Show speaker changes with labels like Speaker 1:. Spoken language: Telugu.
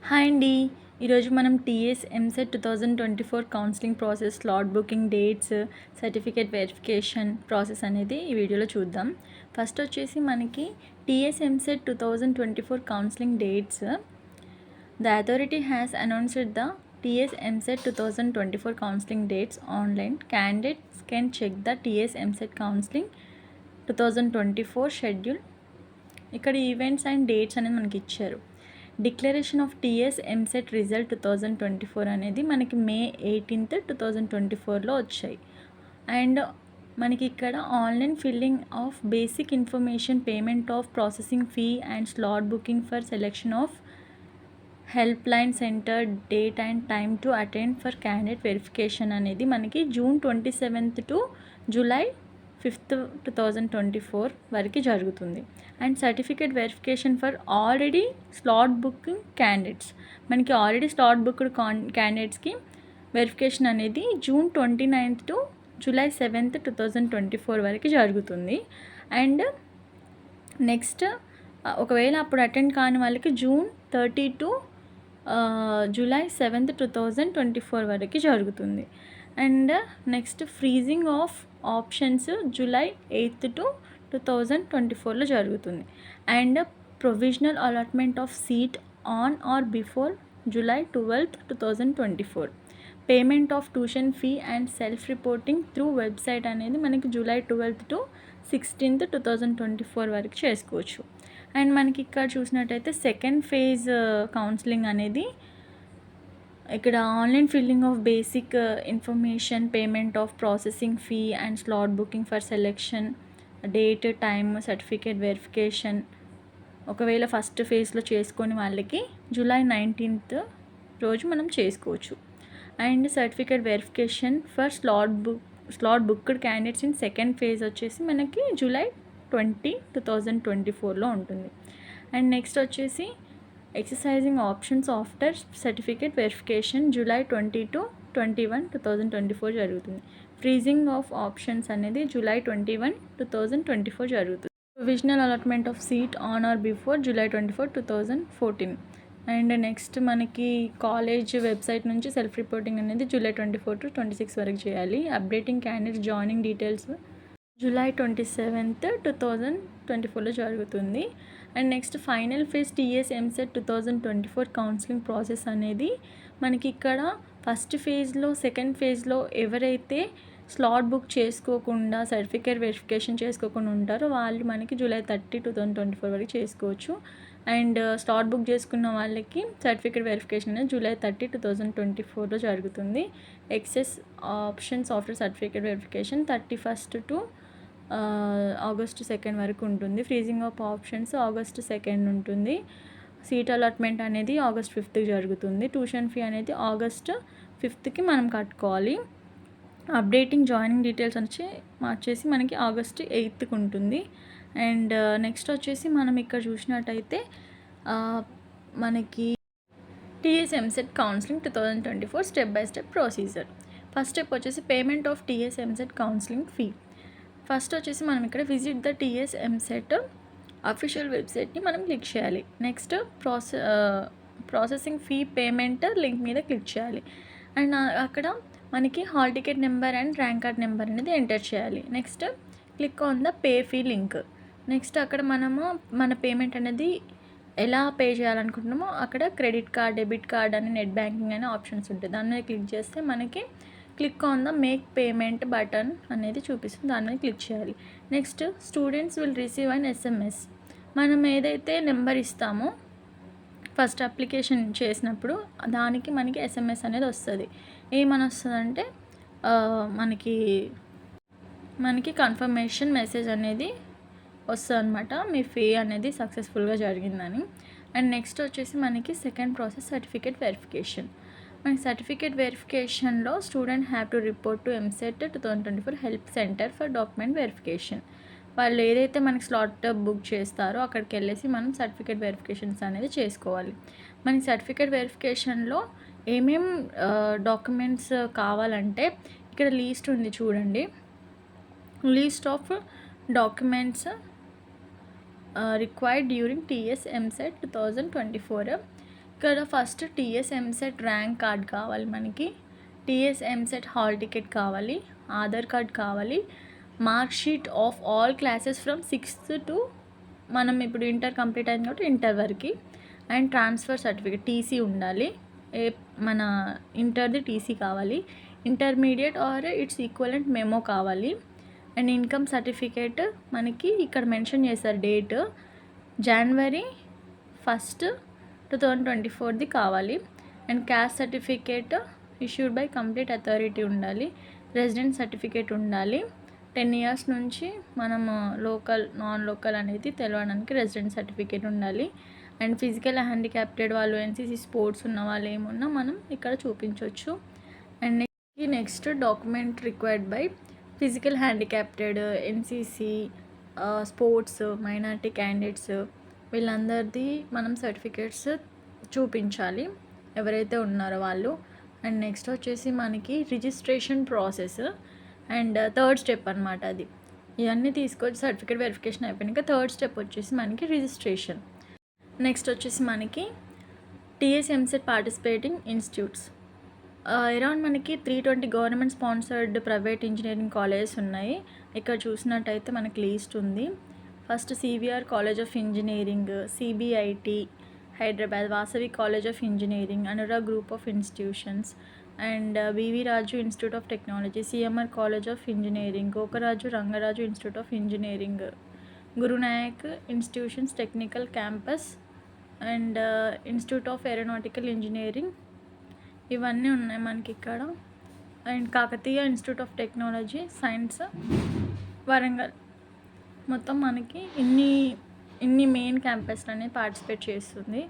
Speaker 1: హాయ్ అండి. ఈరోజు మనం TS EAMCET 2024 counselling process, slot booking dates, certificate verification process అనేది ఈ వీడియోలో చూద్దాం. ఫస్ట్ వచ్చేసి మనకి TS EAMCET 2024 counselling dates. The authority has announced the TS EAMCET 2024 counselling dates online. Candidates can check the TS EAMCET counselling 2024 schedule. ఇక్కడ ఈవెంట్స్ అండ్ డేట్స్ అనేది మనకి ఇచ్చారు. Declaration of TS EAMCET result 2024 అనేది మనకి May 18th 2024లో వచ్చాయి. అండ్ మనకి ఇక్కడ online filling of basic information, payment of processing fee and slot booking for selection of help line centre, date and time to attend for candidate verification అనేది మనకి June 27th to July 5th 2024 వరకు జరుగుతుంది. And certificate verification for already slot booking candidates, మనకి ఆల్రెడీ స్లాట్ బుక్డ్ క్యాండిడేట్స్కి వెరిఫికేషన్ అనేది June 29th to July 7th 2024 వరకు జరుగుతుంది. అండ్ నెక్స్ట్ ఒకవేళ అప్పుడు అటెండ్ కాని వాళ్ళకి June 30 to July 7th 2024 వరకు జరుగుతుంది. And next freezing of options July 8th to 2024లో జరుగుతుంది. And provisional allotment of seat on are before July 12th 2024. Payment of tuition fee and self reporting through website అనేది మనకి July 12th to 16th 2024 వరకు చేసుకోవచ్చు. అండ్ మనకి ఇక్కడ చూసినట్టయితే సెకండ్ ఫేజ్ కౌన్సిలింగ్ అనేది ఇక్కడ online filling of basic information, payment of processing fee and slot booking for selection, date, time, certificate verification. ఒకవేళ ఫస్ట్ ఫేజ్లో చేసుకొని వాళ్ళకి July 19th రోజు మనం చేసుకోవచ్చు. And certificate verification for slot booked candidates in second phase వచ్చేసి మనకి July 20, 2024లో ఉంటుంది. అండ్ నెక్స్ట్ వచ్చేసి exercising options after certificate verification July 20 to 21, 2024 జరుగుతుంది. ఫ్రీజింగ్ ఆఫ్ ఆప్షన్స్ అనేది July 21, 2024 జరుగుతుంది. Provisional allotment of seat on are before July 24, 2014. And next మనకి కాలేజ్ వెబ్సైట్ నుంచి సెల్ఫ్ రిపోర్టింగ్ అనేది July 24 to 26 వరకు చేయాలి. Updating candidate joining details July 27th 2024లో జరుగుతుంది. And next final phase TS EAMCET 2024 counselling process అనేది మనకి ఇక్కడ ఫస్ట్ ఫేజ్లో, సెకండ్ ఫేజ్లో ఎవరైతే స్లాట్ బుక్ చేసుకోకుండా, సర్టిఫికేట్ వెరిఫికేషన్ చేసుకోకుండా ఉంటారో వాళ్ళు మనకి July 30, 2024 వరకు చేసుకోవచ్చు. అండ్ స్లాట్ బుక్ చేసుకున్న వాళ్ళకి సర్టిఫికేట్ వెరిఫికేషన్ అనేది July 30, 2024లో జరుగుతుంది. Excess options after certificate verification 31st to August 2nd వరకు ఉంటుంది. Freezing of options August 2nd ఉంటుంది. సీట్ అలాట్మెంట్ అనేది August 5th జరుగుతుంది. ట్యూషన్ ఫీ అనేది August 5th మనం కట్టుకోవాలి. అప్డేటింగ్ జాయినింగ్ డీటెయిల్స్ వచ్చేసి మనకి August 8th ఉంటుంది. అండ్ నెక్స్ట్ వచ్చేసి మనం ఇక్కడ చూసినట్టయితే మనకి TS EAMCET counselling 2024 step by step procedure. First step వచ్చేసి payment of TS EAMCET counselling fee. First వచ్చేసి మనం ఇక్కడ visit the TS EAMCET official వెబ్సైట్ని మనం క్లిక్ చేయాలి. Next processing fee payment link మీద క్లిక్ చేయాలి. అండ్ అక్కడ మనకి hall ticket number and rank card number అనేది ఎంటర్ చేయాలి. Next click on the pay fee link. Next అక్కడ మనము మన పేమెంట్ అనేది ఎలా పే చేయాలనుకుంటున్నామో అక్కడ క్రెడిట్ కార్డ్, డెబిట్ కార్డ్ అని, నెట్ బ్యాంకింగ్ అనే ఆప్షన్స్ ఉంటాయి. దాని మీద క్లిక్ చేస్తే మనకి click on the make payment button అనేది చూపిస్తుంది. దాని మీద క్లిక్ చేయాలి. Next students will receive an SMS. మనం ఏదైతే నెంబర్ ఇస్తామో ఫస్ట్ అప్లికేషన్ చేసినప్పుడు దానికి మనకి SMS అనేది వస్తుంది. ఏమని వస్తుందంటే మనకి కన్ఫర్మేషన్ మెసేజ్ అనేది వస్తుంది అనమాట, మీ ఫీ అనేది సక్సెస్ఫుల్గా జరిగిందని. అండ్ నెక్స్ట్ వచ్చేసి మనకి సెకండ్ ప్రాసెస్ సర్టిఫికేట్ వెరిఫికేషన్. మనకి సర్టిఫికేట్ వెరిఫికేషన్లో student have to report to EAMCET 2024 help centre for document verification. వాళ్ళు ఏదైతే మనకి స్లాట్ బుక్ చేస్తారో అక్కడికి వెళ్ళేసి మనం సర్టిఫికేట్ వెరిఫికేషన్స్ అనేది చేసుకోవాలి. మనకి సర్టిఫికేట్ వెరిఫికేషన్లో ఏమేం డాక్యుమెంట్స్ కావాలంటే ఇక్కడ లీస్ట్ ఉంది చూడండి. Least of documents required during TS MSET 2024. ఇక్కడ first TS EAMCET rank card కావాలి మనకి, టీఎస్ ఎంసెట్ హాల్ టికెట్ కావాలి, ఆధార్ కార్డ్ కావాలి, mark sheet of all classes from 6th to మనం ఇప్పుడు ఇంటర్ కంప్లీట్ అయింది కాబట్టి ఇంటర్ వరకు, అండ్ ట్రాన్స్ఫర్ సర్టిఫికేట్ టీసీ ఉండాలి, మన ఇంటర్ది టీసీ కావాలి, intermediate or it's equivalent memo కావాలి, అండ్ ఇన్కమ్ సర్టిఫికేట్ మనకి ఇక్కడ మెన్షన్ చేశారు డేట్ January 1st 2024ది కావాలి, and caste certificate issued by complete authority ఉండాలి, రెసిడెంట్ సర్టిఫికేట్ ఉండాలి, 10 years నుంచి మనము లోకల్ నాన్ లోకల్ అనేది తెలవడానికి రెసిడెంట్ సర్టిఫికేట్ ఉండాలి, అండ్ ఫిజికల్ హ్యాండిక్యాప్టెడ్ వాళ్ళు ఎన్సీసీ స్పోర్ట్స్ ఉన్న వాళ్ళు ఏమున్నా మనం ఇక్కడ చూపించవచ్చు. And next document required by physical handicapped, NCC, sports, minority candidates వీళ్ళందరిది మనం సర్టిఫికేట్స్ చూపించాలి ఎవరైతే ఉన్నారో వాళ్ళు. అండ్ నెక్స్ట్ వచ్చేసి మనకి registration process and third step అనమాట అది. ఇవన్నీ తీసుకొచ్చి సర్టిఫికేట్ వెరిఫికేషన్ అయిపోయినాక థర్డ్ స్టెప్ వచ్చేసి మనకి రిజిస్ట్రేషన్. నెక్స్ట్ వచ్చేసి మనకి TS EAMCET participating institutes around మనకి 320 government sponsored private engineering colleges ఉన్నాయి. ఇక్కడ చూసినట్టయితే మనకి లీస్ట్ ఉంది. First CVR college of engineering, CBIT Hyderabad, Vasavi college of engineering, Anurag group of institutions, and VV Raju institute of technology, CMR college of engineering, Gokaraju Rangaraju institute of engineering, Gurunanak institutions technical campus, and institute of aeronautical engineering ఇవన్నీ ఉన్నాయి మనకి ఇక్కడ. And Kakatiya institute of technology science Warangal. మొత్తం మనకి ఇన్ని మెయిన్ క్యాంపస్లు అనేవి పార్టిసిపేట్ చేస్తుంది.